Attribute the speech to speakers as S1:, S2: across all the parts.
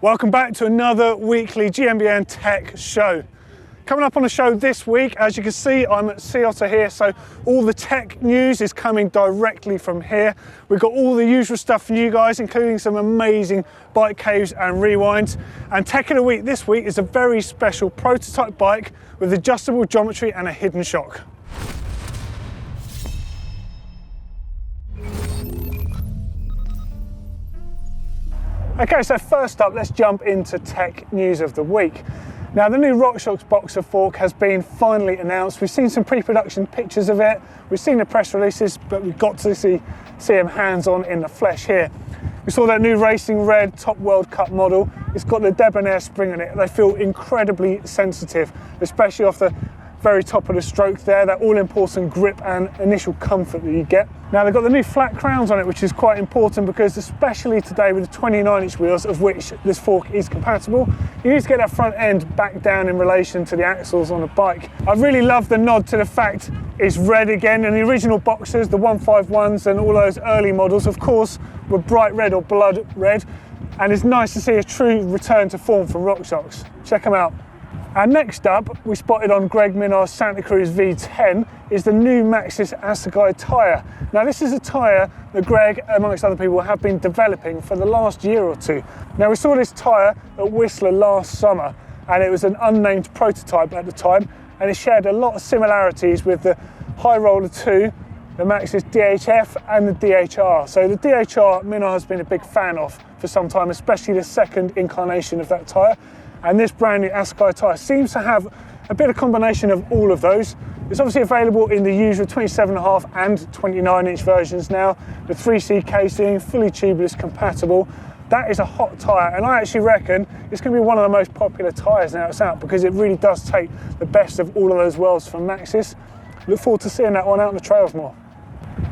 S1: Welcome back to another weekly GMBN Tech Show. Coming up on the show this week, as you can see, I'm at Sea Otter here, so all the tech news is coming directly from here. We've got all the usual stuff for you guys, including some amazing bike caves and rewinds. And Tech of the Week this week is a very special prototype bike with adjustable geometry and a hidden shock. Okay, so first up, let's jump into tech news of the week. Now, the new RockShox boxer fork has been finally announced. We've seen some pre-production pictures of it. We've seen the press releases, but we've got to see them hands-on in the flesh here. We saw that new Racing Red Top World Cup model. It's got the debonair spring in it. They feel incredibly sensitive, especially off the very top of the stroke there, that all-important grip and initial comfort that you get. Now, they've got the new flat crowns on it, which is quite important because especially today with the 29-inch wheels, of which this fork is compatible, you need to get that front end back down in relation to the axles on the bike. I really love the nod to the fact it's red again, and the original boxers, the 151s and all those early models, of course, were bright red or blood red, and it's nice to see a true return to form from RockShox. Check them out. And next up, we spotted on Greg Minar's Santa Cruz V10 is the new Maxxis Assegai tyre. Now, this is a tyre that Greg, amongst other people, have been developing for the last year or two. Now, we saw this tyre at Whistler last summer, and it was an unnamed prototype at the time, and it shared a lot of similarities with the High Roller 2, the Maxxis DHF and the DHR. So the DHR, Minar has been a big fan of for some time, especially the second incarnation of that tyre. And this brand new Assegai tyre seems to have a bit of combination of all of those. It's obviously available in the usual 27.5 and 29-inch versions now. The 3C casing, fully tubeless compatible. That is a hot tyre, and I actually reckon it's going to be one of the most popular tyres now it's out, because it really does take the best of all of those worlds from Maxxis. Look forward to seeing that one out on the trails more.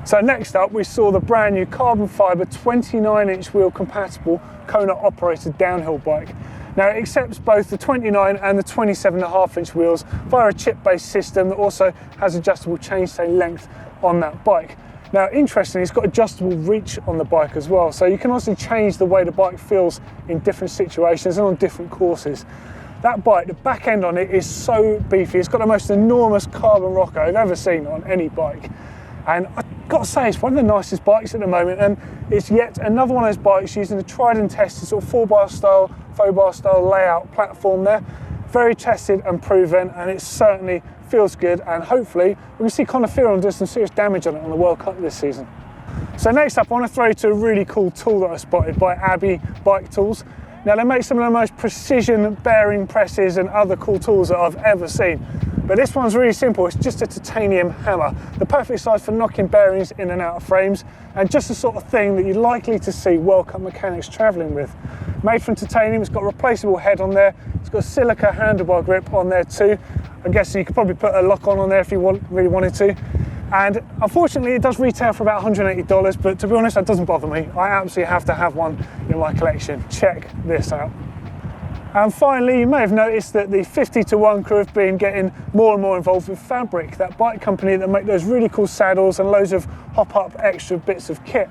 S1: So next up, we saw the brand new carbon fibre 29-inch wheel compatible Kona operated downhill bike. Now, it accepts both the 29 and the 27.5-inch wheels via a chip-based system that also has adjustable chainstay length on that bike. Now, interestingly, it's got adjustable reach on the bike as well, so you can also change the way the bike feels in different situations and on different courses. That bike, the back end on it is so beefy. It's got the most enormous carbon rocker I've ever seen on any bike. And I've got to say, it's one of the nicest bikes at the moment, and it's yet another one of those bikes using the tried and tested sort of 4-bar style, faux bar style layout platform there. Very tested and proven, and it certainly feels good, and hopefully we can see Conor Fearon do some serious damage on it on the World Cup this season. So next up, I want to throw you to a really cool tool that I spotted by Abbey Bike Tools. Now, they make some of the most precision bearing presses and other cool tools that I've ever seen. But this one's really simple. It's just a titanium hammer, the perfect size for knocking bearings in and out of frames, and just the sort of thing that you're likely to see World Cup mechanics travelling with. Made from titanium, it's got a replaceable head on there, it's got a silica handlebar grip on there too. I guess you could probably put a lock on there if you really wanted to. And unfortunately, it does retail for about $180, but to be honest, that doesn't bother me. I absolutely have to have one in my collection. Check this out. And finally, you may have noticed that the 50-to-1 crew have been getting more and more involved with Fabric, that bike company that make those really cool saddles and loads of hop-up extra bits of kit.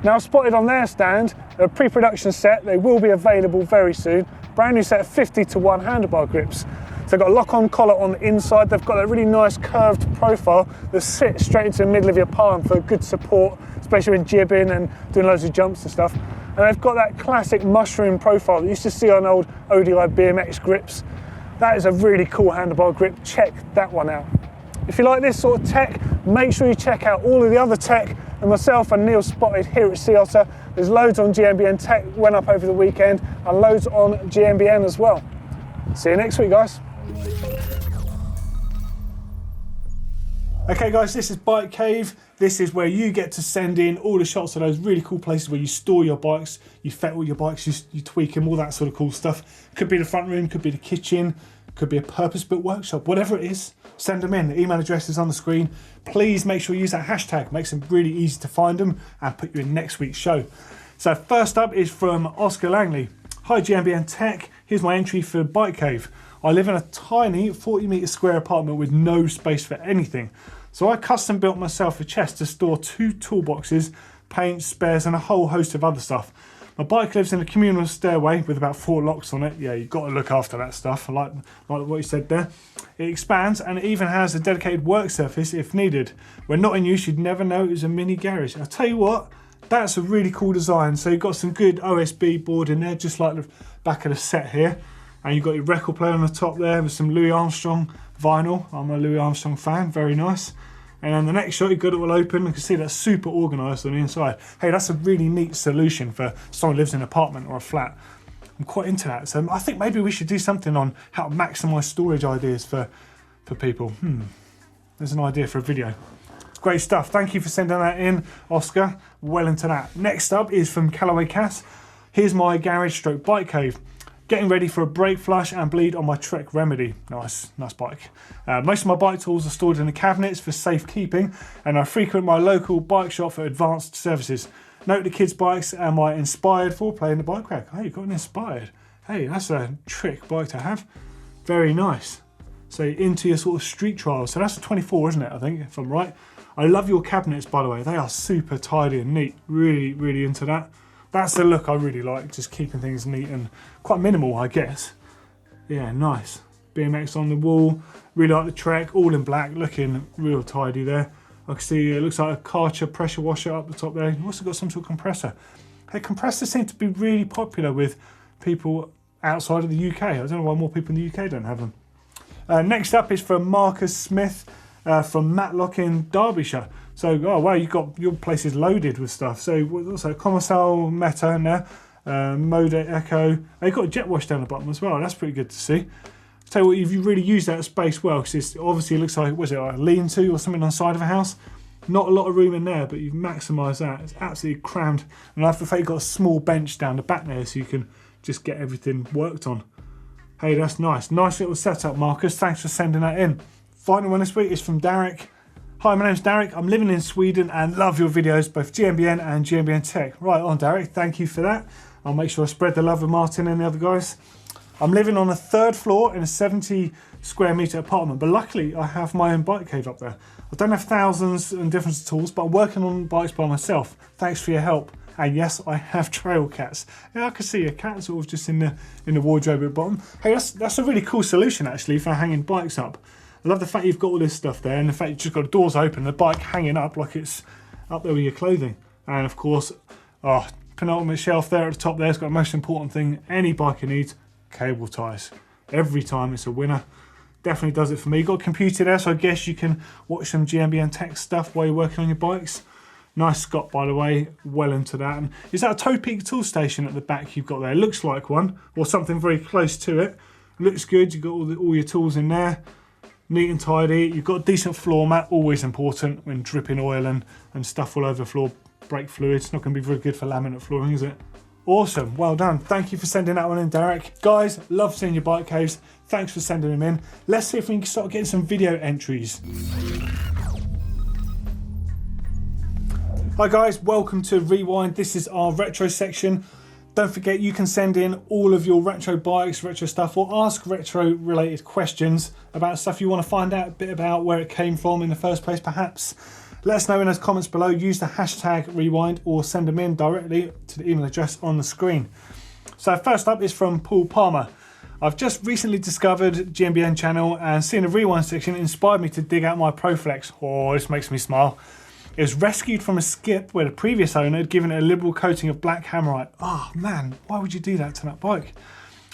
S1: Now, I've spotted on their stand a pre-production set. They will be available very soon. Brand new set of 50-to-1 handlebar grips. So they've got a lock-on collar on the inside. They've got a really nice curved profile that sits straight into the middle of your palm for good support, especially when jibbing and doing loads of jumps and stuff. And they've got that classic mushroom profile that you used to see on old ODI BMX grips. That is a really cool handlebar grip. Check that one out. If you like this sort of tech, make sure you check out all of the other tech that myself and Neil spotted here at Sea Otter. There's loads on GMBN Tech, went up over the weekend, and loads on GMBN as well. See you next week, guys. Okay guys, this is Bike Cave. This is where you get to send in all the shots of those really cool places where you store your bikes, you fettle your bikes, you tweak them, all that sort of cool stuff. Could be the front room, could be the kitchen, could be a purpose-built workshop, whatever it is, send them in. The email address is on the screen. Please make sure you use that hashtag, makes them really easy to find them and put you in next week's show. So first up is from Oscar Langley. Hi GMBN Tech, here's my entry for Bike Cave. I live in a tiny 40-metre square apartment with no space for anything. So I custom built myself a chest to store 2 toolboxes, paint, spares and a whole host of other stuff. My bike lives in a communal stairway with about 4 locks on it. Yeah, you've got to look after that stuff. I like what you said there. It expands and it even has a dedicated work surface if needed. When not in use, you'd never know it was a mini garage. I'll tell you what, that's a really cool design. So you've got some good OSB board in there, just like the back of the set here. And you've got your record player on the top there with some Louis Armstrong vinyl. I'm a Louis Armstrong fan, very nice. And then the next shot, you've got it all open. You can see that's super organised on the inside. Hey, that's a really neat solution for someone who lives in an apartment or a flat. I'm quite into that. So I think maybe we should do something on how to maximise storage ideas for people. There's an idea for a video. Great stuff. Thank you for sending that in, Oscar. Well into that. Next up is from Callaway Cass. Here's my garage stroke bike cave. Getting ready for a brake flush and bleed on my Trek Remedy. Nice bike. Most of my bike tools are stored in the cabinets for safekeeping, and I frequent my local bike shop for advanced services. Note the kids' bikes am I inspired for playing the bike rack. Oh, you've got an inspired. Hey, that's a trick bike to have. Very nice. So into your sort of street trials. So that's a 24, isn't it, I think, if I'm right. I love your cabinets, by the way. They are super tidy and neat. Really, really into that. That's the look I really like, just keeping things neat and quite minimal, I guess. Yeah, nice. BMX on the wall. Really like the Trek, all in black, looking real tidy there. I can see it looks like a Karcher pressure washer up the top there. You've also got some sort of compressor. Hey, compressors seem to be really popular with people outside of the UK. I don't know why more people in the UK don't have them. Next up is from Marcus Smith from Matlock in Derbyshire. So, oh wow, you've got your place is loaded with stuff. So, what's that? Commercial Meta in there, Mode Echo. They've got a jet wash down the bottom as well. That's pretty good to see. Tell you what, if you really use that space well, because it obviously looks like, was it like a lean-to or something on the side of a house? Not a lot of room in there, but you've maximised that. It's absolutely crammed. And I think you've got a small bench down the back there, so you can just get everything worked on. Hey, that's nice. Nice little setup, Marcus. Thanks for sending that in. Final one this week is from Derek. Hi, my name's Derek. I'm living in Sweden and love your videos, both GMBN and GMBN Tech. Right on, Derek. Thank you for that. I'll make sure I spread the love with Martin and the other guys. I'm living on a 3rd floor in a 70 square metre apartment, but luckily I have my own bike cave up there. I don't have thousands and different tools, but I'm working on bikes by myself. Thanks for your help. And yes, I have trail cats. Yeah, I can see a cat sort of just in the wardrobe at the bottom. Hey, that's a really cool solution actually for hanging bikes up. I love the fact you've got all this stuff there, and the fact you've just got the doors open and the bike hanging up like it's up there with your clothing. And of course, penultimate shelf there at the top there has got the most important thing any biker needs, cable ties. Every time it's a winner. Definitely does it for me. You've got a computer there, so I guess you can watch some GMBN Tech stuff while you're working on your bikes. Nice Scott, by the way, well into that. And is that a Toe Peak tool station at the back you've got there? It looks like one, or something very close to it. Looks good, you've got all your tools in there. Neat and tidy. You've got a decent floor mat, always important when dripping oil and stuff all over the floor. Brake fluid, it's not going to be very good for laminate flooring, is it? Awesome, well done. Thank you for sending that one in, Derek. Guys, love seeing your bike caves. Thanks for sending them in. Let's see if we can start getting some video entries. Hi guys, welcome to Rewind. This is our retro section. Don't forget you can send in all of your retro bikes, retro stuff, or ask retro related questions about stuff you want to find out a bit about, where it came from in the first place perhaps. Let us know in those comments below. Use the hashtag Rewind or send them in directly to the email address on the screen. So first up is from Paul Palmer. I've just recently discovered GMBN channel and seeing the Rewind section inspired me to dig out my Proflex. Oh, this makes me smile. It was rescued from a skip where the previous owner had given it a liberal coating of black hammerite. Oh man, why would you do that to that bike?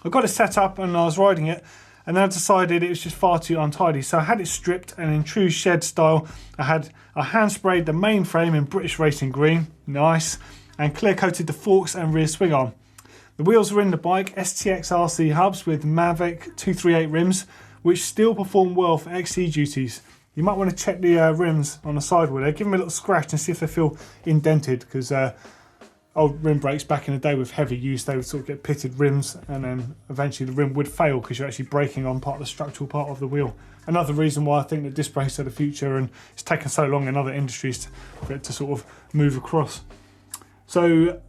S1: I got it set up and I was riding it, and then I decided it was just far too untidy. So I had it stripped, and in true shed style, I hand sprayed the main frame in British Racing Green, nice, and clear coated the forks and rear swing arm. The wheels were in the bike, STX RC hubs with Mavic 238 rims, which still perform well for XC duties. You might want to check the rims on the sidewall there, give them a little scratch and see if they feel indented, because old rim brakes back in the day with heavy use, they would sort of get pitted rims, and then eventually the rim would fail because you're actually braking on part of the structural part of the wheel. Another reason why I think that disc brakes are the future, and it's taken so long in other industries for it to sort of move across. So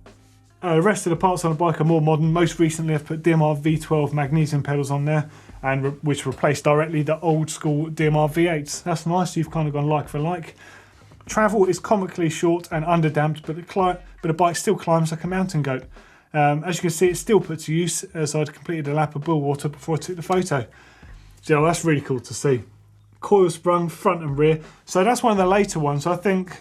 S1: the rest of the parts on the bike are more modern. Most recently I've put DMR V12 magnesium pedals on there, and which replaced directly the old school DMR V8s. That's nice, you've kind of gone like for like. Travel is comically short and underdamped, but the bike still climbs like a mountain goat. As you can see, it's still put to use as I'd completed a lap of bull water before I took the photo. So that's really cool to see. Coil sprung front and rear. So that's one of the later ones. I think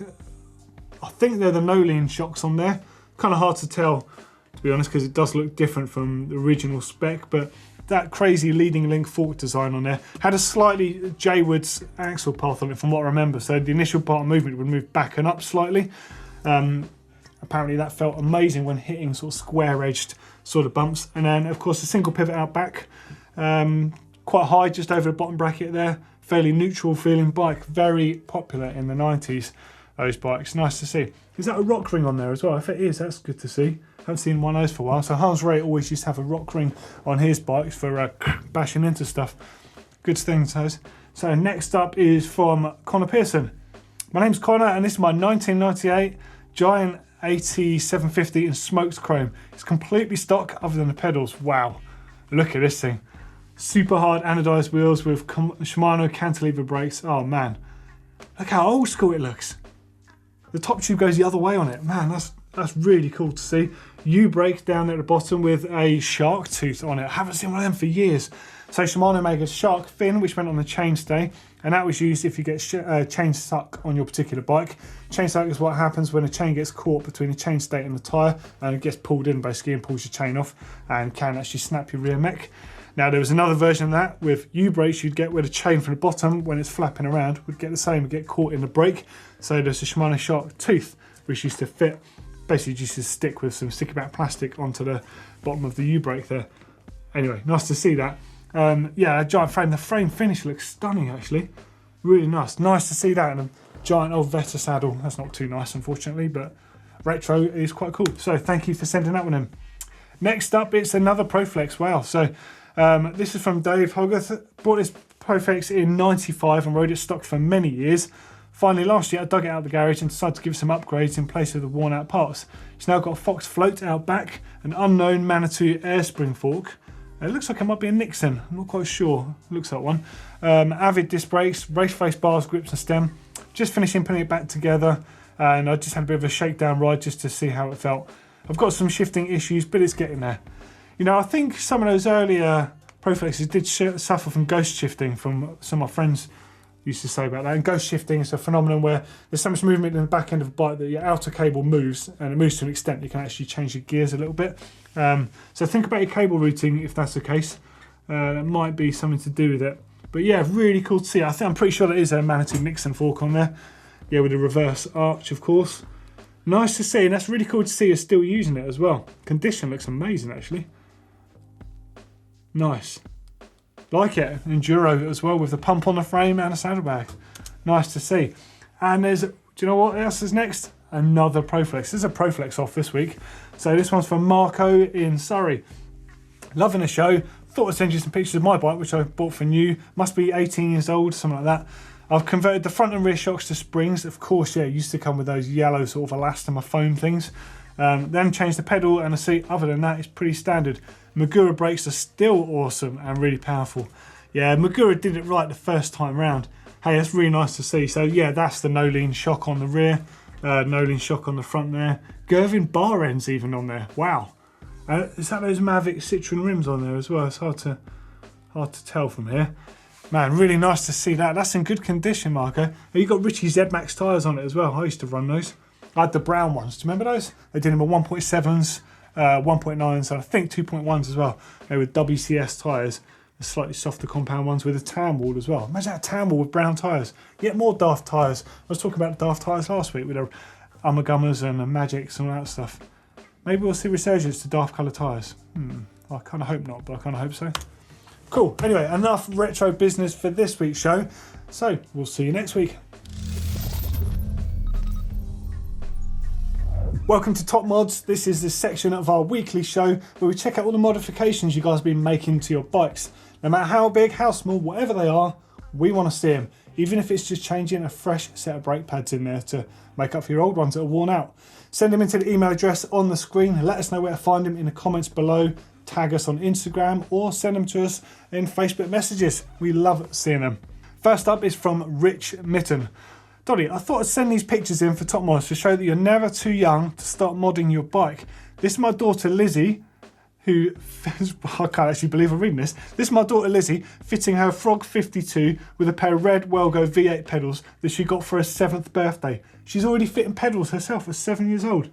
S1: they're the no-lean shocks on there. Kind of hard to tell, to be honest, because it does look different from the original spec, but that crazy leading link fork design on there had a slightly J-Woods axle path on it from what I remember. So the initial part of movement would move back and up slightly. Apparently that felt amazing when hitting sort of square-edged sort of bumps. And then of course a single pivot out back, quite high just over the bottom bracket there. Fairly neutral feeling bike, very popular in the 90s, those bikes. Nice to see. Is that a rock ring on there as well? If it is, that's good to see. Haven't seen one of those for a while. So Hans Ray always used to have a rock ring on his bikes for bashing into stuff. Good things, those. So next up is from Connor Pearson. My name's Connor and this is my 1998 Giant 8750 in smoked chrome. It's completely stock other than the pedals. Wow, look at this thing. Super hard anodized wheels with Shimano cantilever brakes. Oh man, look how old school it looks. The top tube goes the other way on it. Man, that's really cool to see. U-brake down at the bottom with a shark tooth on it. I haven't seen one of them for years. So Shimano made a shark fin which went on the chainstay, and that was used if you get chain stuck on your particular bike. Chain stuck is what happens when a chain gets caught between the chainstay and the tyre, and it gets pulled in basically and pulls your chain off and can actually snap your rear mech. Now there was another version of that with U-brakes you'd get where the chain from the bottom when it's flapping around would get the same, would get caught in the brake. So there's a Shimano shark tooth which used to fit, basically just to stick with some sticky back plastic onto the bottom of the U-brake there. Anyway, nice to see that. Yeah, a giant frame. The frame finish looks stunning actually. Really nice. Nice to see that in a giant old Veta saddle. That's not too nice unfortunately, but retro is quite cool. So thank you for sending that one in. Next up, it's another Proflex. Wow. So this is from Dave Hogarth. Bought this Proflex in 95 and rode it stock for many years. Finally last year I dug it out of the garage and decided to give it some upgrades in place of the worn out parts. It's now got a Fox float out back, an unknown Manitou air spring fork. It looks like it might be a Nixon, I'm not quite sure. It looks like one. Avid disc brakes, race face bars, grips and stem. Just finishing putting it back together, and I just had a bit of a shakedown ride just to see how it felt. I've got some shifting issues, but it's getting there. You know, I think some of those earlier Proflexes did suffer from ghost shifting from some of my friends used to say about that. And ghost shifting is a phenomenon where there's so much movement in the back end of a bike that your outer cable moves, and it moves to an extent you can actually change your gears a little bit. So think about your cable routing if that's the case. That might be something to do with it. But yeah, really cool to see. I'm pretty sure that is a Manitou Nixon fork on there. Yeah, with a reverse arch, of course. Nice to see, and that's really cool to see you're still using it as well. Condition looks amazing, actually. Nice. Like it. Enduro as well, with the pump on the frame and a saddlebag. Nice to see. And do you know what else is next? Another Proflex. There's a Proflex off this week. So this one's from Marco in Surrey. Loving the show. Thought I'd send you some pictures of my bike, which I bought for new. Must be 18 years old, something like that. I've converted the front and rear shocks to springs. Of course, yeah, it used to come with those yellow sort of elastomer foam things. Then changed the pedal and the seat. Other than that, it's pretty standard. Magura brakes are still awesome and really powerful. Yeah, Magura did it right the first time round. Hey, that's really nice to see. So yeah, that's the no-lean shock on the rear. No-lean shock on the front there. Gervin bar ends even on there. Wow. Is that those Mavic Citroen rims on there as well? It's hard to tell from here. Man, really nice to see that. That's in good condition, Marco. You got Ritchie Z-Max tyres on it as well. I used to run those. I had the brown ones. Do you remember those? They did them at 1.7s, 1.9s, and I think 2.1s as well. They were WCS tyres. The slightly softer compound ones with a tan wall as well. Imagine that tan wall with brown tyres. Yet more daft tyres. I was talking about daft tyres last week with the Umagummers and the Magics and all that stuff. Maybe we'll see resurgence to daft colour tyres. I kind of hope not, but I kind of hope so. Cool. Anyway, enough retro business for this week's show. So we'll see you next week. Welcome to Top Mods. This is the section of our weekly show where we check out all the modifications you guys have been making to your bikes. No matter how big, how small, whatever they are, we want to see them. Even if it's just changing a fresh set of brake pads in there to make up for your old ones that are worn out. Send them into the email address on the screen. Let us know where to find them in the comments below. Tag us on Instagram or send them to us in Facebook messages. We love seeing them. First up is from Rich Mitten. Doddy, I thought I'd send these pictures in for Top Mods to show that you're never too young to start modding your bike. This is my daughter Lizzie, who, I can't actually believe I'm reading this. This is my daughter Lizzie fitting her Frog 52 with a pair of red Welgo V8 pedals that she got for her 7th birthday. She's already fitting pedals herself at 7 years old.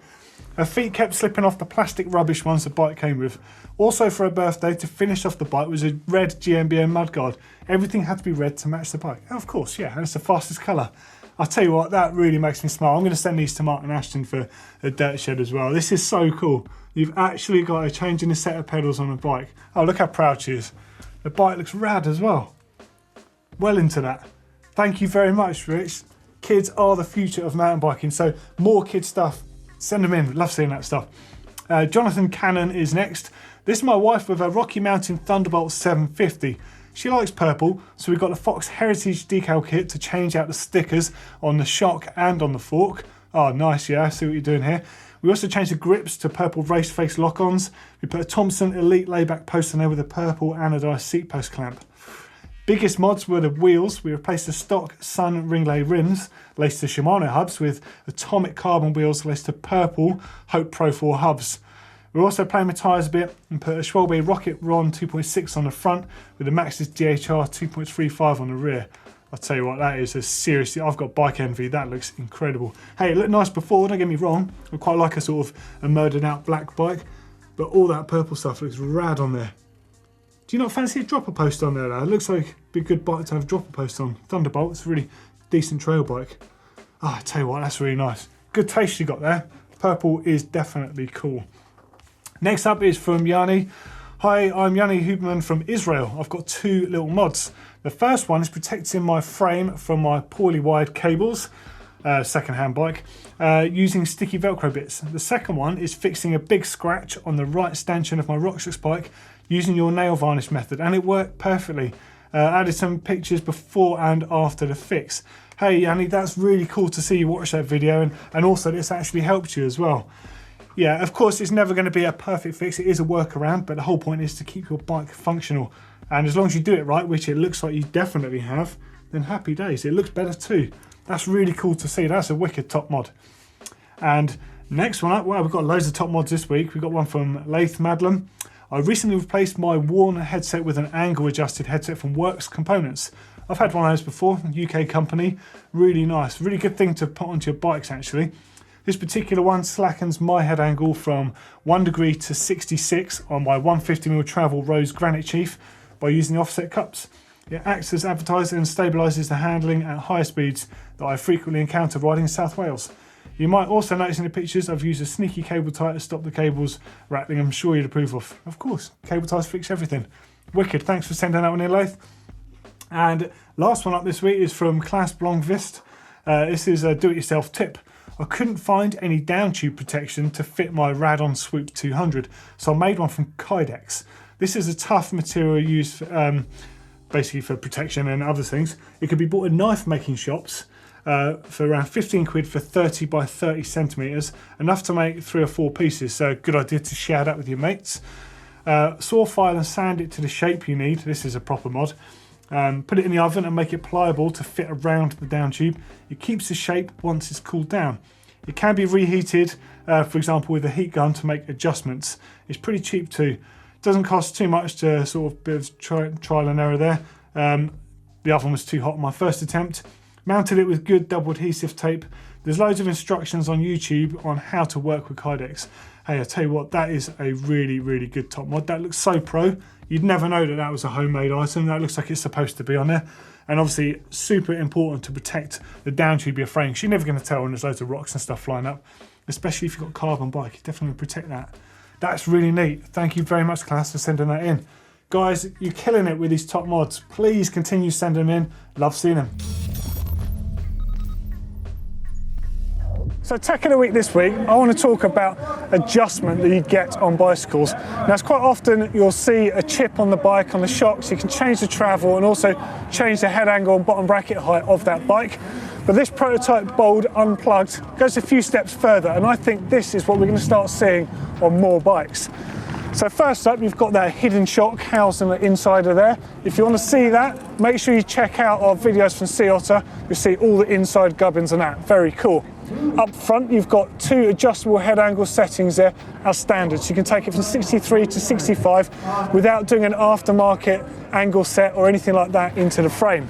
S1: Her feet kept slipping off the plastic rubbish ones the bike came with. Also for her birthday, to finish off the bike, was a red GMBN mudguard. Everything had to be red to match the bike. Oh, of course, yeah, and it's the fastest colour. I'll tell you what, that really makes me smile. I'm going to send these to Mark and Ashton for a dirt shed as well. This is so cool. You've actually got a change in a set of pedals on a bike. Oh, look how proud she is. The bike looks rad as well. Well into that. Thank you very much, Rich. Kids are the future of mountain biking, so more kid stuff, send them in. Love seeing that stuff. Jonathan Cannon is next. This is my wife with a Rocky Mountain Thunderbolt 750. She likes purple, so we've got the Fox Heritage decal kit to change out the stickers on the shock and on the fork. Oh, nice, yeah, I see what you're doing here. We also changed the grips to purple race face lock-ons. We put a Thompson Elite layback post on there with a purple anodized seat post clamp. Biggest mods were the wheels. We replaced the stock Sun Ringlay rims, laced to Shimano hubs, with atomic carbon wheels laced to purple Hope Pro 4 hubs. We're also playing with tyres a bit and put a Schwalbe Rocket Ron 2.6 on the front with the Maxxis DHR 2.35 on the rear. I'll tell you what, that is a seriously, I've got bike envy. That looks incredible. Hey, it looked nice before, don't get me wrong. I quite like a sort of a murdered out black bike, but all that purple stuff looks rad on there. Do you not fancy a dropper post on there though? It looks like it'd be a good bike to have a dropper post on. Thunderbolt, it's a really decent trail bike. Oh, I tell you what, that's really nice. Good taste you got there. Purple is definitely cool. Next up is from Yanni. Hi, I'm Yanni Huberman from Israel. I've got 2 little mods. The first one is protecting my frame from my poorly wired cables, second-hand bike, using sticky Velcro bits. The second one is fixing a big scratch on the right stanchion of my RockShox bike using your nail varnish method, and it worked perfectly. Added some pictures before and after the fix. Hey Yanni, that's really cool to see you watch that video, and also this actually helped you as well. Yeah, of course it's never going to be a perfect fix, it is a workaround, but the whole point is to keep your bike functional. And as long as you do it right, which it looks like you definitely have, then happy days. It looks better too. That's really cool to see. That's a wicked top mod. And next one up, well, we've got loads of top mods this week. We've got one from Laith Madlam. I recently replaced my worn headset with an angle adjusted headset from Works Components. I've had one of those before, UK company. Really nice, really good thing to put onto your bikes actually. This particular one slackens my head angle from 1 degree to 66 on my 150mm travel Rose Granite Chief by using the offset cups. It acts as advertised and stabilises the handling at higher speeds that I frequently encounter riding in South Wales. You might also notice in the pictures I've used a sneaky cable tie to stop the cables rattling. I'm sure you'd approve of. Of course, cable ties fix everything. Wicked, thanks for sending that one in, Laith. And last one up this week is from Clasp Longvist. This is a do-it-yourself tip. I couldn't find any down tube protection to fit my Radon Swoop 200, so I made one from Kydex. This is a tough material used basically for protection and other things. It could be bought in knife making shops for around 15 quid for 30 by 30 centimetres, enough to make 3 or 4 pieces, so good idea to share that with your mates. Saw file and sand it to the shape you need. This is a proper mod. Put it in the oven and make it pliable to fit around the down tube. It keeps the shape once it's cooled down. It can be reheated, for example with a heat gun, to make adjustments. It's pretty cheap too. Doesn't cost too much to sort of bit of trial and error there. The oven was too hot on my first attempt. Mounted it with good double adhesive tape. There's loads of instructions on YouTube on how to work with Kydex. Hey, I tell you what, that is a really, really good top mod. That looks so pro. You'd never know that that was a homemade item. That looks like it's supposed to be on there. And obviously super important to protect the down tube of your frame. You're never going to tell when there's loads of rocks and stuff flying up, especially if you've got a carbon bike. You definitely protect that. That's really neat. Thank you very much, class, for sending that in. Guys, you're killing it with these top mods. Please continue sending them in. Love seeing them. So Tech of the Week this week, I want to talk about adjustment that you get on bicycles. Now it's quite often you'll see a chip on the bike on the shocks. You can change the travel and also change the head angle and bottom bracket height of that bike. But this prototype Bold Unplugged goes a few steps further, and I think this is what we're going to start seeing on more bikes. So first up, you've got that hidden shock housed on the inside of there. If you want to see that, make sure you check out our videos from Sea Otter. You'll see all the inside gubbins and that. Very cool. Up front, you've got 2 adjustable head angle settings there as standard. So you can take it from 63 to 65 without doing an aftermarket angle set or anything like that into the frame.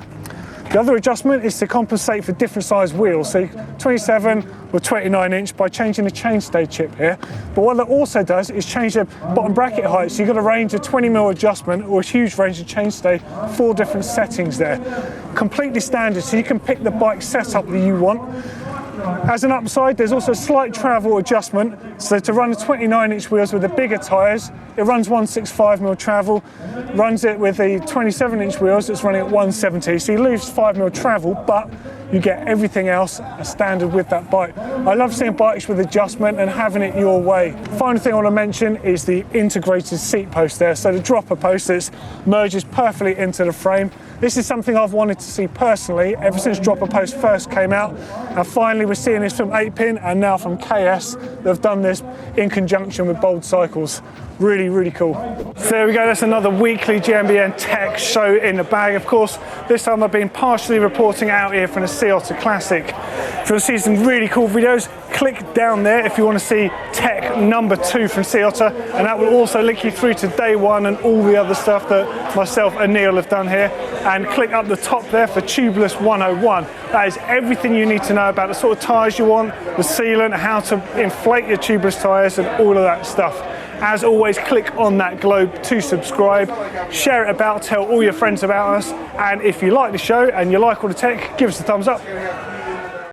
S1: The other adjustment is to compensate for different size wheels, so 27 or 29 inch by changing the chainstay chip here. But what that also does is change the bottom bracket height, so you've got a range of 20mm adjustment or a huge range of chainstay, 4 different settings there. Completely standard, so you can pick the bike setup that you want. As an upside, there's also a slight travel adjustment. So to run the 29-inch wheels with the bigger tyres, it runs 165mm travel. Runs it with the 27-inch wheels, it's running at 170. So you lose 5mm travel, but you get everything else as standard with that bike. I love seeing bikes with adjustment and having it your way. Final thing I want to mention is the integrated seat post there. So the dropper post that merges perfectly into the frame. This is something I've wanted to see personally ever since dropper post first came out. And finally we're seeing this from 8pin and now from KS. They've done this in conjunction with Bold Cycles. Really, really cool. So there we go, that's another weekly GMBN Tech Show in the bag. Of course, this time I've been partially reporting out here from the Sea Otter Classic. If you want to see some really cool videos, click down there if you want to see Tech number 2 from Sea Otter, and that will also link you through to day 1 and all the other stuff that myself and Neil have done here. And click up the top there for Tubeless 101. That is everything you need to know about the sort of tyres you want, the sealant, how to inflate your tubeless tyres and all of that stuff. As always, click on that globe to subscribe, share it about, tell all your friends about us, and if you like the show and you like all the tech, give us a thumbs up.